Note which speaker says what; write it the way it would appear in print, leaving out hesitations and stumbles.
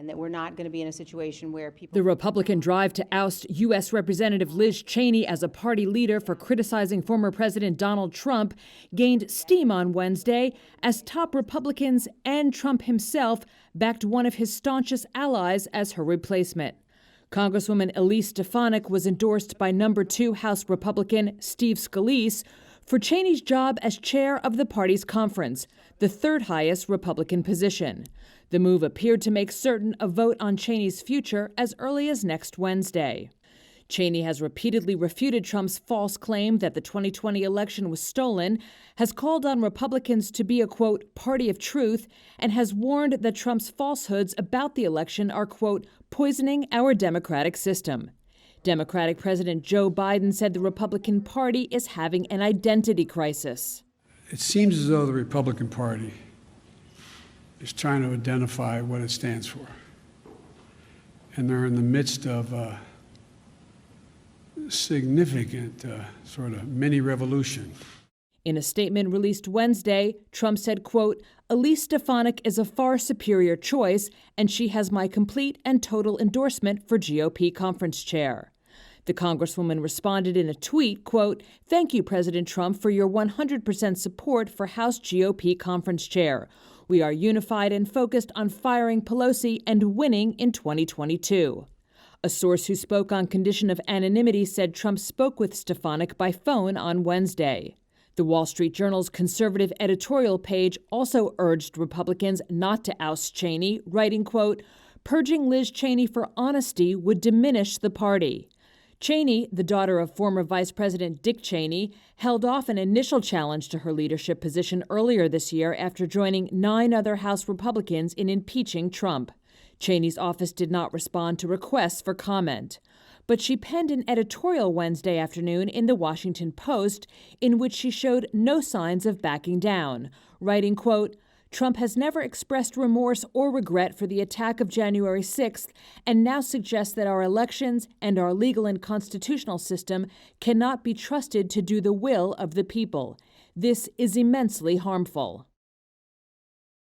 Speaker 1: and that we're not going to be in a situation where people...
Speaker 2: The Republican drive to oust U.S. Representative Liz Cheney as a party leader for criticizing former President Donald Trump gained steam on Wednesday as top Republicans and Trump himself backed one of his staunchest allies as her replacement. Congresswoman Elise Stefanik was endorsed by number 2 House Republican Steve Scalise for Cheney's job as chair of the party's conference, the third highest Republican position. The move appeared to make certain a vote on Cheney's future as early as next Wednesday. Cheney has repeatedly refuted Trump's false claim that the 2020 election was stolen, has called on Republicans to be a, quote, party of truth, and has warned that Trump's falsehoods about the election are, quote, poisoning our democratic system. Democratic President Joe Biden said the Republican Party is having an identity crisis.
Speaker 3: It seems as though the Republican Party is trying to identify what it stands for. And they're in the midst of a significant sort of mini revolution.
Speaker 2: In a statement released Wednesday, Trump said, quote, Elise Stefanik is a far superior choice, and she has my complete and total endorsement for GOP conference chair. The Congresswoman responded in a tweet, quote, thank you, President Trump, for your 100% support for House GOP conference chair. We are unified and focused on firing Pelosi and winning in 2022. A source who spoke on condition of anonymity said Trump spoke with Stefanik by phone on Wednesday. The Wall Street Journal's conservative editorial page also urged Republicans not to oust Cheney, writing, quote, purging Liz Cheney for honesty would diminish the party. Cheney, the daughter of former Vice President Dick Cheney, held off an initial challenge to her leadership position earlier this year after joining 9 other House Republicans in impeaching Trump. Cheney's office did not respond to requests for comment. But she penned an editorial Wednesday afternoon in the Washington Post in which she showed no signs of backing down, writing, quote, Trump has never expressed remorse or regret for the attack of January 6th and now suggests that our elections and our legal and constitutional system cannot be trusted to do the will of the people. This is immensely harmful.